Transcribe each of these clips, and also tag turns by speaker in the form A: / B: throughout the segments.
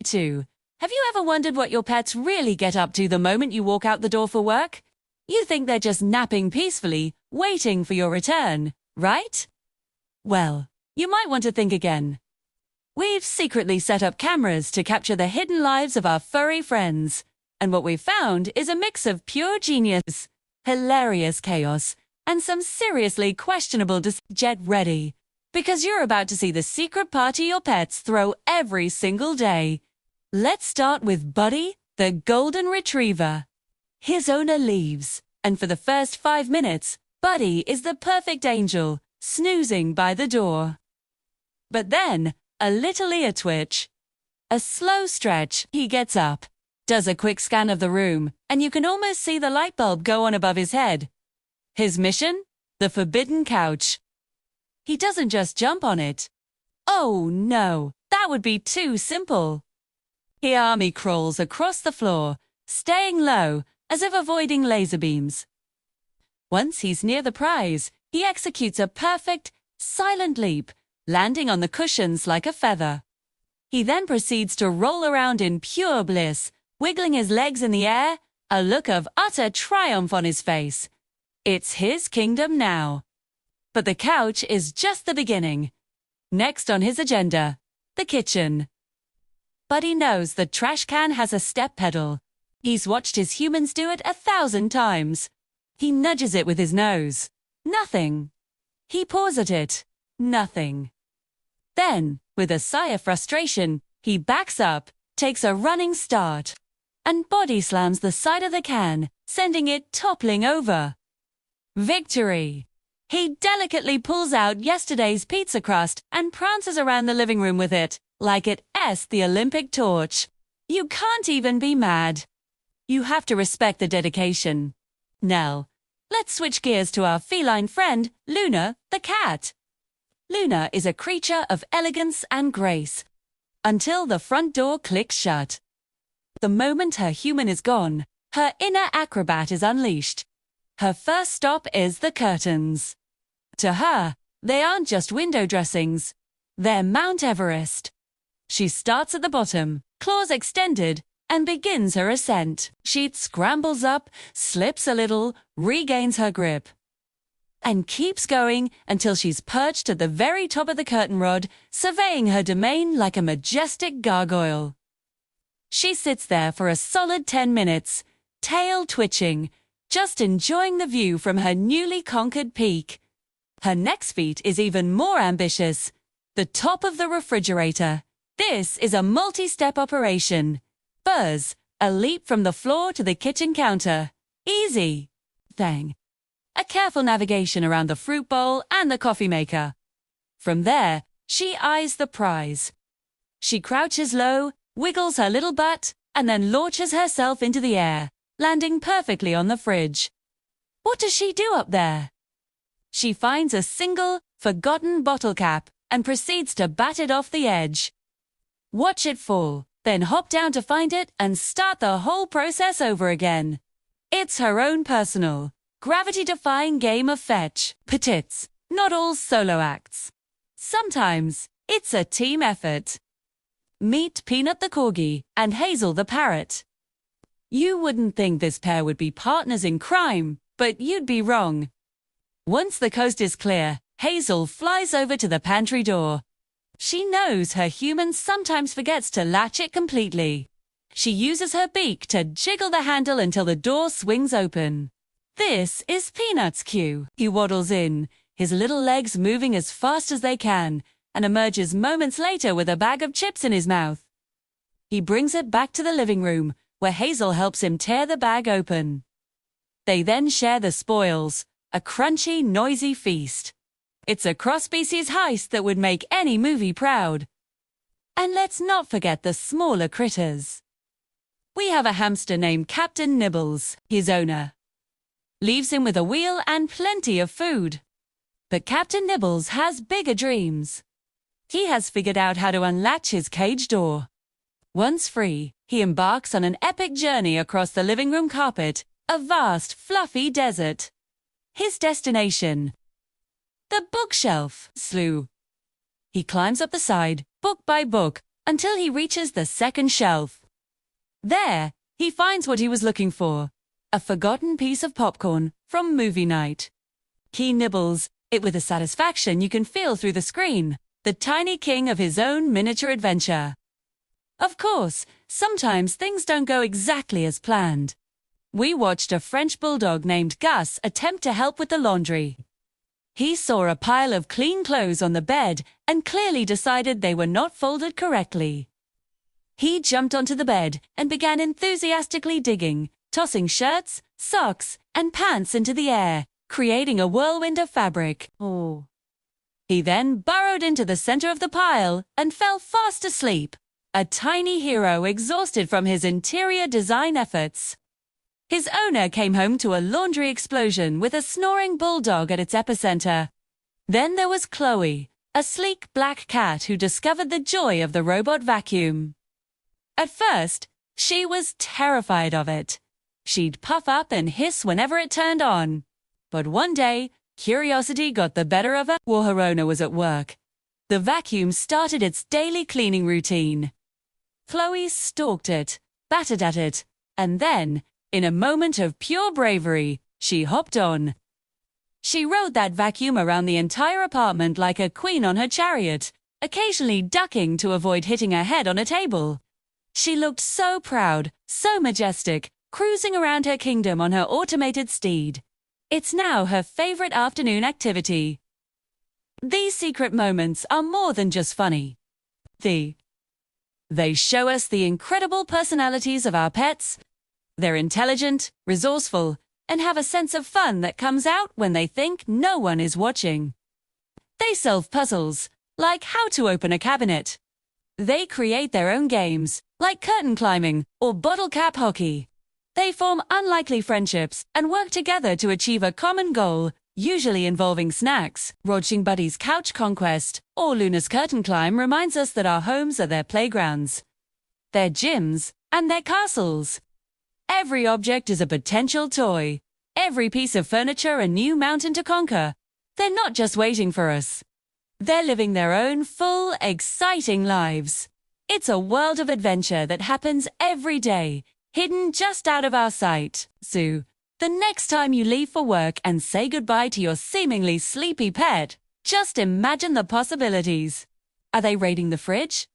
A: too. Have you ever wondered what your pets really get up to the moment you walk out the door for work? You think they're just napping peacefully, waiting for your return, right? Well, you might want to think again. We've secretly set up cameras to capture the hidden lives of our furry friends. And what we've found is a mix of pure genius, hilarious chaos, and some seriously questionable Get ready, because you're about to see the secret party your pets throw every single day. Let's start with Buddy, the golden retriever. His owner leaves, and for the first 5 minutes, Buddy is the perfect angel, snoozing by the door. But then, a little ear twitch. A slow stretch, he gets up, does a quick scan of the room, and you can almost see the light bulb go on above his head. His mission? The forbidden couch. He doesn't just jump on it. Oh no, that would be too simple. He army crawls across the floor, staying low, as if avoiding laser beams. Once he's near the prize, he executes a perfect, silent leap, landing on the cushions like a feather. He then proceeds to roll around in pure bliss, wiggling his legs in the air, a look of utter triumph on his face. It's his kingdom now. But the couch is just the beginning. Next on his agenda, the kitchen. Buddy knows the trash can has a step pedal. He's watched his humans do it 1,000 times. He nudges it with his nose. Nothing. He paws at it. Nothing. Then, with a sigh of frustration, he backs up, takes a running start, and body slams the side of the can, sending it toppling over. Victory! He delicately pulls out yesterday's pizza crust and prances around the living room with it, like it's the Olympic torch. You can't even be mad. You have to respect the dedication. Now, let's switch gears to our feline friend, Luna, the cat. Luna is a creature of elegance and grace, until the front door clicks shut. The moment her human is gone, her inner acrobat is unleashed. Her first stop is the curtains. To her, they aren't just window dressings. They're Mount Everest. She starts at the bottom, claws extended, and begins her ascent. She scrambles up, slips a little, regains her grip, and keeps going until she's perched at the very top of the curtain rod, surveying her domain like a majestic gargoyle. She sits there for a solid 10 minutes, tail twitching, just enjoying the view from her newly conquered peak. Her next feat is even more ambitious, the top of the refrigerator. This is a multi-step operation. Buzz, a leap from the floor to the kitchen counter. Easy. Thang. A careful navigation around the fruit bowl and the coffee maker. From there, she eyes the prize. She crouches low, wiggles her little butt, and then launches herself into the air, landing perfectly on the fridge. What does she do up there? She finds a single, forgotten bottle cap and proceeds to bat it off the edge. Watch it fall, then hop down to find it and start the whole process over again. It's her own personal, gravity-defying game of fetch. But it's not all solo acts. Sometimes it's a team effort. Meet Peanut the corgi and Hazel the parrot. You wouldn't think this pair would be partners in crime, but you'd be wrong. Once the coast is clear, Hazel flies over to the pantry door. She knows her human sometimes forgets to latch it completely. She uses her beak to jiggle the handle until the door swings open. This is Peanut's cue. He waddles in, his little legs moving as fast as they can, and emerges moments later with a bag of chips in his mouth. He brings it back to the living room, where Hazel helps him tear the bag open. They then share the spoils, a crunchy, noisy feast. It's a cross-species heist that would make any movie proud. And let's not forget the smaller critters. We have a hamster named Captain Nibbles, his owner. Leaves him with a wheel and plenty of food. But Captain Nibbles has bigger dreams. He has figured out how to unlatch his cage door. Once free, he embarks on an epic journey across the living room carpet, a vast, fluffy desert. His destination: the bookshelf slough. He climbs up the side, book by book, until he reaches the second shelf. There, he finds what he was looking for, a forgotten piece of popcorn from movie night. He nibbles it with a satisfaction you can feel through the screen, the tiny king of his own miniature adventure. Of course, sometimes things don't go exactly as planned. We watched a French bulldog named Gus attempt to help with the laundry. He saw a pile of clean clothes on the bed and clearly decided they were not folded correctly. He jumped onto the bed and began enthusiastically digging, tossing shirts, socks, and pants into the air, creating a whirlwind of fabric. Oh. He then burrowed into the center of the pile and fell fast asleep, a tiny hero exhausted from his interior design efforts. His owner came home to a laundry explosion with a snoring bulldog at its epicenter. Then there was Chloe, a sleek black cat who discovered the joy of the robot vacuum. At first, she was terrified of it. She'd puff up and hiss whenever it turned on. But one day, curiosity got the better of her while her owner was at work. The vacuum started its daily cleaning routine. Chloe stalked it, battered at it, and then, in a moment of pure bravery, she hopped on. She rode that vacuum around the entire apartment like a queen on her chariot, occasionally ducking to avoid hitting her head on a table. She looked so proud, so majestic, cruising around her kingdom on her automated steed. It's now her favorite afternoon activity. These secret moments are more than just funny. They show us the incredible personalities of our pets. They're intelligent, resourceful, and have a sense of fun that comes out when they think no one is watching. They solve puzzles, like how to open a cabinet. They create their own games, like curtain climbing or bottle cap hockey. They form unlikely friendships and work together to achieve a common goal, usually involving snacks. Watching Buddy's couch conquest or Luna's curtain climb reminds us that our homes are their playgrounds, their gyms, and their castles. Every object is a potential toy, every piece of furniture a new mountain to conquer. They're not just waiting for us. They're living their own full, exciting lives. It's a world of adventure that happens every day, hidden just out of our sight. So, the next time you leave for work and say goodbye to your seemingly sleepy pet, just imagine the possibilities. Are they raiding the fridge?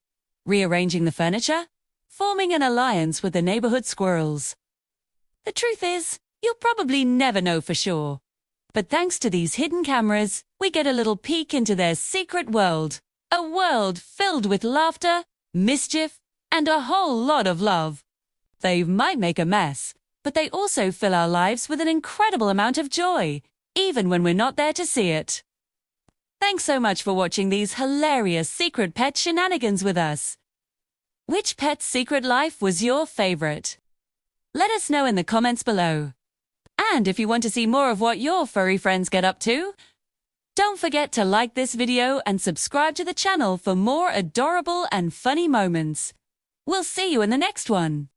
A: Rearranging the furniture? Forming an alliance with the neighborhood squirrels? The truth is, you'll probably never know for sure. But thanks to these hidden cameras, we get a little peek into their secret world. A world filled with laughter, mischief, and a whole lot of love. They might make a mess, but they also fill our lives with an incredible amount of joy, even when we're not there to see it. Thanks so much for watching these hilarious secret pet shenanigans with us. Which pet's secret life was your favorite? Let us know in the comments below. And if you want to see more of what your furry friends get up to, don't forget to like this video and subscribe to the channel for more adorable and funny moments. We'll see you in the next one.